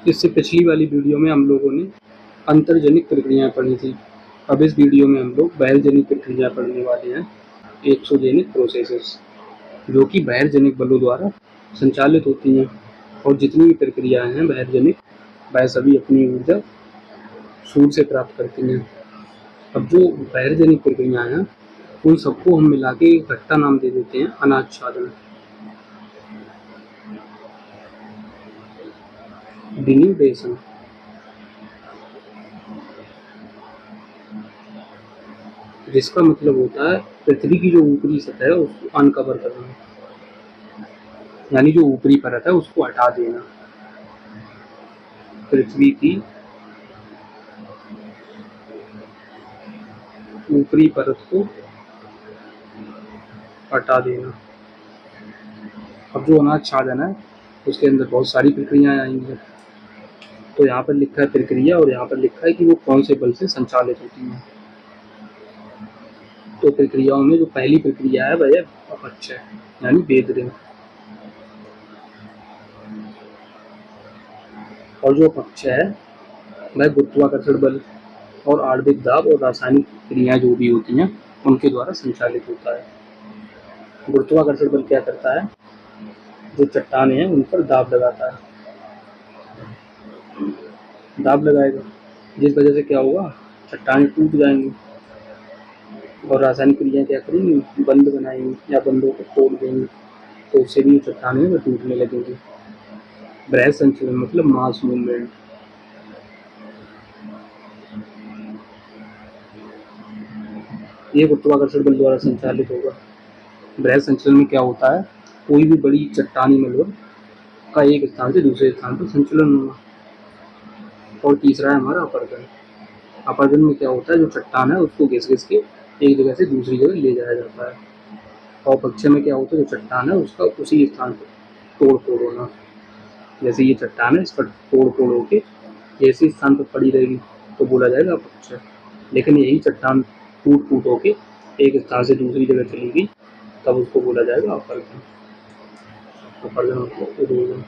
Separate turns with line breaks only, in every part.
इससे पिछली वाली वीडियो में हम लोगों ने अंतर्जनिक प्रक्रियाएं पढ़ी थी। अब इस वीडियो में हम लोग बहिर्जनिक प्रक्रियाएं पढ़ने वाले हैं, एक्सोजेनिक प्रोसेसेस, जो कि बहिर्जनिक बलों द्वारा संचालित होती हैं। और जितनी भी प्रक्रियाएं हैं बहिर्जनिक, वह सभी अपनी ऊर्जा सूर्य से प्राप्त करती हैं। अब जो बहिर्जनिक प्रक्रियाएं हैं उन सबको हम मिला के एक इकट्ठा नाम दे देते हैं अनाच्छादन। डिन्यूडेशन, जिसका मतलब होता है पृथ्वी की जो ऊपरी सतह है उसको अनकवर करना, यानी जो ऊपरी परत है उसको हटा देना। पृथ्वी की ऊपरी परत को हटा देना। अब जो अनाच्छादन है उसके अंदर बहुत सारी प्रक्रियाएं आएंगी। तो यहाँ पर लिखा है प्रक्रिया और यहाँ पर लिखा है कि वो कौन से बल से संचालित होती हैं। तो प्रक्रियाओं में जो पहली प्रक्रिया है वह अपक्षय यानी वेद, और जो अपक्षय है वह गुरुत्वाकर्षण बल और आणविक दाब और रासायनिक क्रियाएं जो भी होती हैं उनके द्वारा संचालित होता है। गुरुत्वाकर्षण बल क्या करता है, जो चट्टानें हैं उन पर दाब लगाता है, दाब लगाएगा, जिस वजह से क्या होगा, चट्टानें टूट जाएंगी। और रासायनिक क्रियाएं क्या करेंगी, बंध बनाएंगी या बंधों को तोड़ देंगी, तो उससे भी चट्टानें वो टूटने लगेंगी। बृहद संचलन मतलब मास मूवमेंट। ये गुरुत्वाकर्षण बल द्वारा संचालित होगा। बृहद संचलन में क्या होता है, कोई भी बड़ी चट्टानी मलबा का एक स्थान से दूसरे स्थान पर संचलन होना। और तीसरा है हमारा अपरदन। अपरदन में क्या होता है, जो चट्टान है उसको घिस घिस के एक जगह से दूसरी जगह ले जाया जाता है। और अपक्षय में क्या होता है, जो चट्टान है उसका उसी स्थान पर तोड़ फोड़ होना। जैसे ये चट्टान है, इस पर तोड़ फोड़ होके ऐसे स्थान पर पड़ी रहेगी तो बोला जाएगा अपक्षय। लेकिन यही चट्टान टूट फूट होके एक स्थान से दूसरी जगह चली गई तब उसको बोला जाएगा अपरदन। अपरदन मतलब।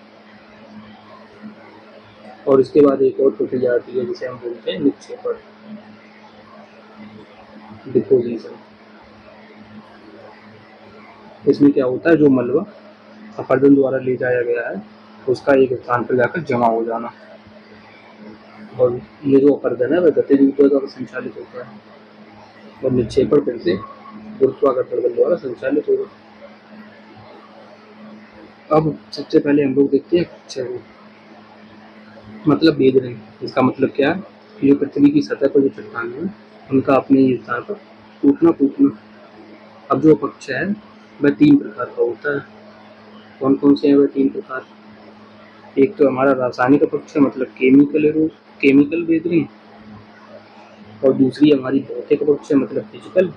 और इसके बाद एक और प्रक्रिया आती है जिसे हम बोलते हैं निक्षेपण, डिपोजिशन। इसमें क्या होता है, जो मलबा अपरदन द्वारा ले जाया गया है उसका एक स्थान पर जाकर जमा हो जाना। और ये जो अपरदन है वह गतिज ऊर्जा द्वारा संचालित होता है और निक्षेपण फिर से गुरुत्वाकर्षण बल द्वारा संचालित होगा। अब सबसे पहले हम लोग देखते हैं अपक्षय को, मतलब भेज रहे हैं। इसका मतलब क्या है, कि जो पृथ्वी की सतह पर जो चट्टान है उनका अपने ही स्थान पर टूटना फूटना। अब जो अपक्षय है वह 3 प्रकार का होता है। कौन कौन से हैं वह 3 प्रकार, एक तो हमारा रासायनिक अपक्षय मतलब केमिकल वेदरिंग, और दूसरी हमारी भौतिक अपक्षय मतलब फिजिकल,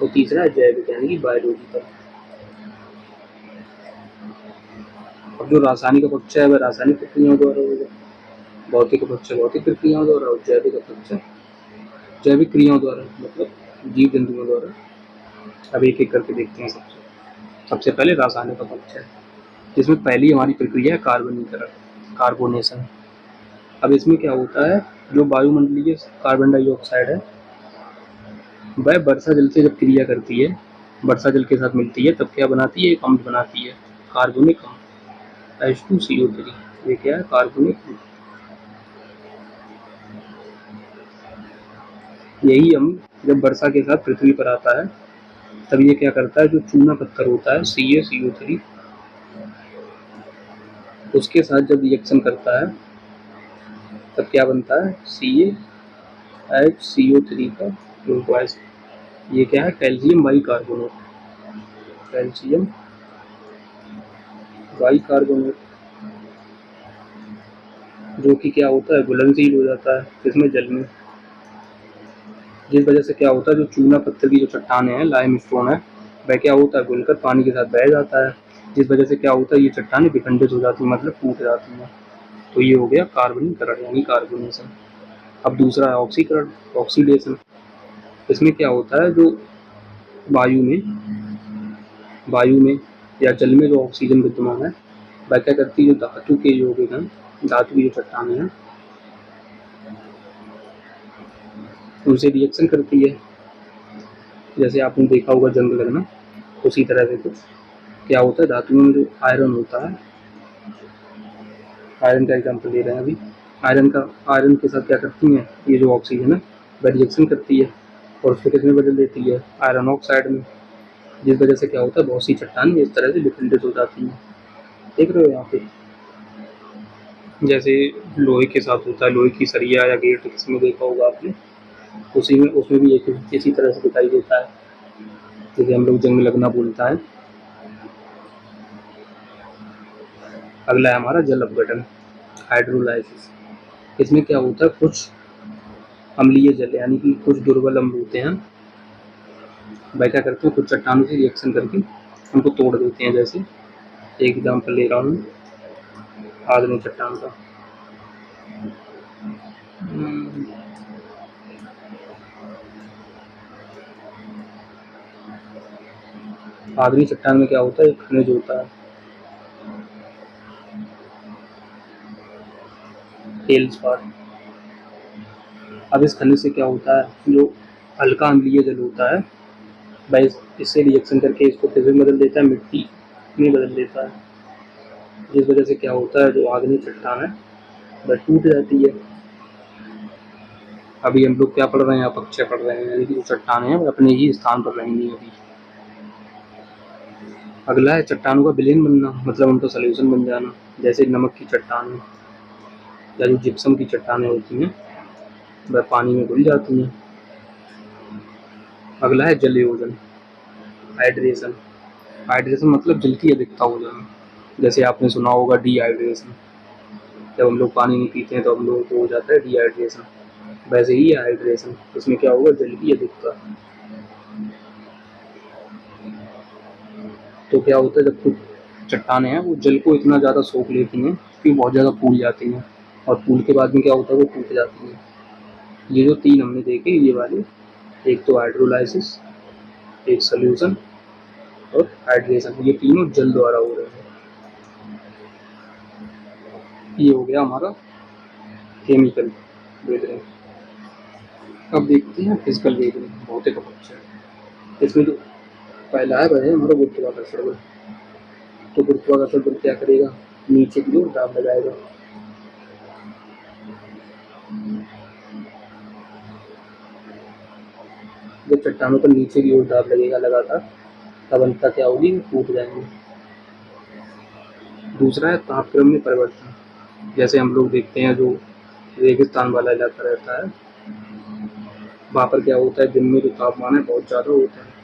और तीसरा है जैविक यानी कि बायोलॉजिकल। अब जो रासायनिक अपक्षय है वह रासायनिक प्रक्रियाओं द्वारा होगा, भौतिक अपक्षय भौतिक प्रक्रियाओं द्वारा, और जैविक अपक्षय जैविक क्रियाओं द्वारा मतलब जीव जंतुओं द्वारा। अब एक एक करके देखते हैं। सबसे पहले रासायनिक अपक्षय, जिसमें पहली हमारी प्रक्रिया है कार्बनीकरण, कार्बोनेशन। अब इसमें क्या होता है, जो वायुमंडलीय कार्बन डाइऑक्साइड है वह वर्षा जल से जब क्रिया करती है, वर्षा जल के साथ मिलती है तब क्या बनाती है, एक अम्ल बनाती है, कार्बनिक अम्ल H2CO3। ये क्या है, कार्बनिक अम्ल। यही अम्ल जब वर्षा के साथ पृथ्वी पर आता है तब ये क्या करता है, जो चूना पत्थर होता है CaCO3 उसके साथ जब रिएक्शन करता है तब क्या बनता है, CaHCO3 का ग्लूकोज। ये क्या है, कैल्शियम बाइकार्बोनेट, कैल्शियम बाइकार्बोनेट, जो कि क्या होता है, घुलनशील हो जाता है इसमें जल में। जिस वजह से क्या होता है, जो चूना पत्थर की जो चट्टानें हैं, लाइम स्टोन है, वह क्या होता है, घुलकर पानी के साथ बह जाता है, जिस वजह से क्या होता है, ये चट्टानें विखंडित हो जाती है मतलब टूट जाती हैं। तो ये हो गया कार्बनीकरण यानी कार्बोनेशन। अब दूसरा है ऑक्सीकरण, ऑक्सीडेशन। इसमें क्या होता है, जो वायु में या जल में जो ऑक्सीजन विद्यमान है वह क्या करती है, जो धातु के यौगिक हैं, धातु की जो चट्टानें हैं, उनसे रिएक्शन करती है। जैसे आपने देखा होगा जंग लगना, उसी तरह से कुछ क्या होता है, धातु में जो आयरन होता है, आयरन का एग्जाम्पल ले रहे हैं अभी। आयरन के साथ क्या करती हैं, ये जो ऑक्सीजन है वह रिएक्शन करती है और उसको किसमें बदल देती है, आयरन ऑक्साइड में, जिस वजह से क्या होता है, बहुत सी चट्टानें इस तरह से डिफरेंट हो जाती हैं। देख रहे हो यहाँ पे, जैसे लोहे के साथ होता है, लोहे की सरिया या गेट किसमें देखा होगा आपने, उसी में उसमें भी एक इसी तरह से दिखाई देता है, जैसे हम लोग जंग लगना बोलता है। अगला है हमारा जल अपघटन, हाइड्रोलाइसिस। इसमें क्या होता है, कुछ अम्लीय जल यानी कि कुछ दुर्बल अम्ल होते हैं, वह क्या करते हैं, कुछ चट्टानों से रिएक्शन करके उनको तोड़ देते हैं। जैसे एक एग्जाम्पल ले रहा हूँ आग्नेय चट्टान का। आग्नेय चट्टान में क्या होता है, एक खनिज होता है फेल्सपार। अब इस खनिज से क्या होता है, जो हल्का अम्लीय जल होता है वह इससे रिएक्शन करके इसको किसमें बदल देता है, मिट्टी में बदल देता है, जिस वजह से क्या होता है, जो आग्नेय चट्टान है वह टूट जाती है। अभी हम लोग क्या पढ़ रहे हैं, अपक्षय पढ़ रहे हैं, यानी कि जो चट्टानें हैं वो अपने ही स्थान पर रहेंगी अभी। अगला है चट्टानों का विलयन बनना, मतलब उनका सॉल्यूशन बन जाना। जैसे नमक की चट्टानें या जो जिप्सम की चट्टानें होती हैं वह पानी में घुल जाती हैं। अगला है जल योजन, हाइड्रेशन। हाइड्रेशन मतलब जल की अधिकता हो जाना। जैसे आपने सुना होगा डिहाइड्रेशन, जब हम लोग पानी नहीं पीते हैं तो हम लोगों को हो जाता है डिहाइड्रेशन, वैसे ही है हाइड्रेशन। इसमें क्या होगा, जल की अधिकता। तो क्या होता है, जब कुछ चट्टानें हैं वो जल को इतना ज़्यादा सोख लेती हैं कि बहुत ज़्यादा फूल जाती हैं, और फूल के बाद में क्या होता है, वो टूट जाती हैं। ये जो तीन हमने देखे ये वाले, एक तो हाइड्रोलाइसिस, एक सोल्यूशन और हाइड्रेशन, ये तीनों जल द्वारा हो रहे हैं। ये हो गया हमारा केमिकल वेदरिंग। अब देखते हैं फिजिकल वेदरिंग, भौतिक अपक्षय। इसमें जो पहला है वह है हमारा गुरुत्वाकर्षण बल। तो गुरुत्वाकर्षण बल क्या करेगा, नीचे की ओर दाब लगाएगा। जब चट्टानों पर नीचे की ओर दाब लगेगा लगातार, तब अंततः क्या होगी, टूट जाएंगे। दूसरा है तापक्रम में परिवर्तन। जैसे हम लोग देखते हैं जो रेगिस्तान वाला इलाका रहता है, वहाँ पर क्या होता है, दिन में जो तापमान है बहुत ज़्यादा होता है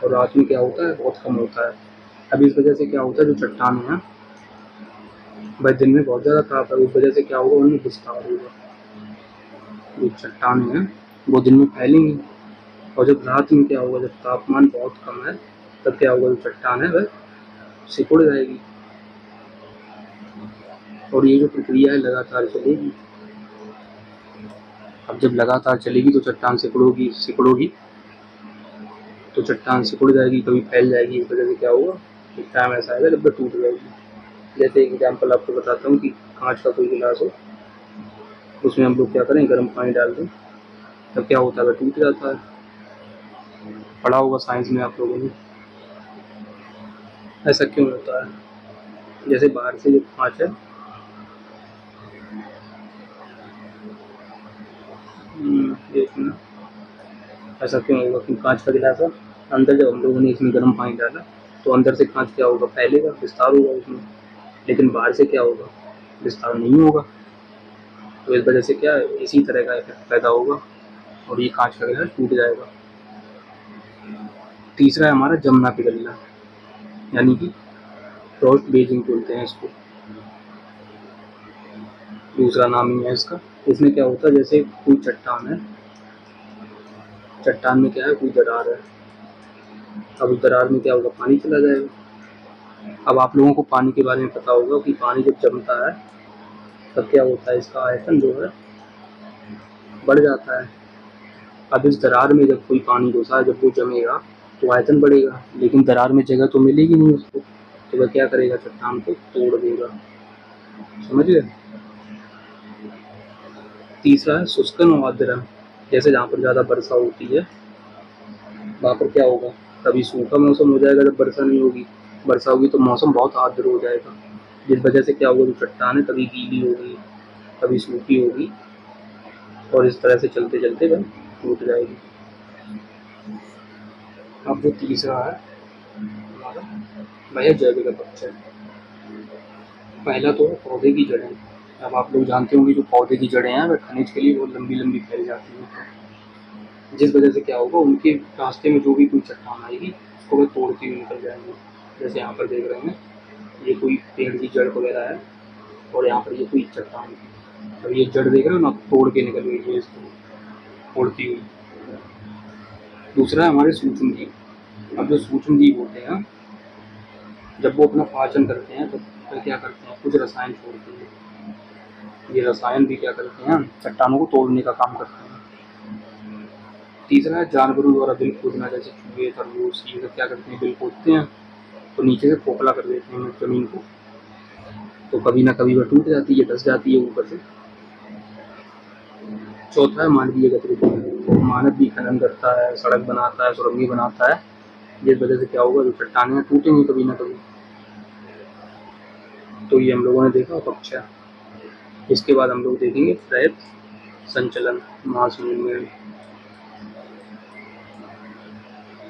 और रात में क्या होता है, बहुत कम होता है। अब इस वजह से क्या होता है, जो चट्टान है वह दिन में बहुत ज़्यादा ताप है, उस वजह से क्या होगा, उनमें विस्तार होगा। जो चट्टान है वो दिन में फैलेंगी, और जब रात में क्या होगा, जब तापमान बहुत कम है तब क्या होगा, जो चट्टान है वह सिकुड़ जाएगी। और ये जो प्रक्रिया है लगातार चलेगी। अब जब लगातार चलेगी तो चट्टान सिकुड़ोगी तो चट्टान सिकुड़ जाएगी, कभी फैल जाएगी। इस वजह से क्या होगा, एक टाइम ऐसा आएगा जब वह टूट जाएगी। जैसे एक एग्जाम्पल आपको बताता हूँ कि कांच का कोई गिलास हो, उसमें हम लोग क्या करें, गर्म पानी डाल दें, तब क्या होता है, वह टूट जाता है। पढ़ा होगा साइंस में आप लोगों ने। ऐसा क्यों होता है, जैसे बाहर से जो कांच है, देखना ऐसा क्यों होगा कि कांच का गिलास है, अंदर जब हम लोगों ने इसमें गर्म पानी डाला तो अंदर से कांच क्या होगा, फैलेगा, विस्तार होगा उसमें। लेकिन बाहर से क्या होगा, विस्तार नहीं होगा। तो इस वजह से क्या है, इसी तरह का इफेक्ट पैदा होगा और ये कांच का गिलास टूट जाएगा। तीसरा है हमारा जमना पिघलना, यानी कि फ्रॉस्ट बेजिंग बोलते हैं इसको, दूसरा नाम ही है इसका। इसमें क्या होता है, जैसे कोई चट्टान है, चट्टान में क्या है, कोई दरार है, अब उस दरार में क्या होगा, पानी चला जाएगा। अब आप लोगों को पानी के बारे में पता होगा कि पानी जब जमता है तब क्या होता है, इसका आयतन जो है बढ़ जाता है। अब इस दरार में जब कोई पानी घुसा है, जब वो जमेगा तो आयतन बढ़ेगा, लेकिन दरार में जगह तो मिलेगी नहीं उसको, तो वह क्या करेगा, चट्टान को तोड़ देगा। समझ गए। तीसरा है शुष्कन और आर्द्र। जैसे जहाँ पर ज़्यादा वर्षा होती है वहाँ पर क्या होगा, कभी सूखा मौसम हो जाएगा जब वर्षा नहीं होगी, वर्षा होगी तो मौसम बहुत आर्द्र हो जाएगा, जिस वजह से क्या होगा, जो चट्टान है कभी गीली होगी कभी सूखी होगी, और इस तरह से चलते चलते वह टूट जाएगी। अब जो तीसरा है हमारा, वह जैविक अपक्षय। पहला तो है पौधे की जड़ें। अब आप लोग जानते होंगे जो पौधे की जड़ें हैं वह खनिज के लिए बहुत लंबी लंबी फैल जाती हैं, जिस वजह से क्या होगा, उनके रास्ते में जो भी कोई चट्टान आएगी उसको वे तोड़ती हुई निकल जाएंगे। जैसे यहाँ पर देख रहे हैं, ये कोई पेड़ की जड़ वगैरह है और यहाँ पर ये कोई चट्टान है। अब ये जड़ देख रहे हो ना, तोड़ के निकल गई है इसको तोड़ती हुई। दूसरा है हमारे सूक्ष्म जीव। अब जो सूक्ष्म जीव होते हैं, जब वो अपना पाचन करते हैं तो वे क्या करते हैं, कुछ रसायन छोड़ते हैं। ये रसायन भी क्या करते हैं, चट्टानों को तोड़ने का काम करते हैं। तीसरा है जानवरों द्वारा बिल खोदना। जैसे चूहे, खरगोश, ये सब क्या करते हैं, बिल खोदते हैं तो नीचे से खोखला कर देते हैं जमीन को, तो कभी ना कभी वह टूट जाती है, धस जाती है ऊपर से। चौथा है मानवीय गतिविधि। मानव भी खनन करता है, सड़क बनाता है, सुरंगें बनाता है, जिस वजह से क्या होगा, जो चट्टानें टूटेंगी कभी ना कभी। तो ये हम लोगों ने देखा अपक्षय। इसके बाद हम लोग देखेंगे प्रयत संचलन, मास मूवमेंट।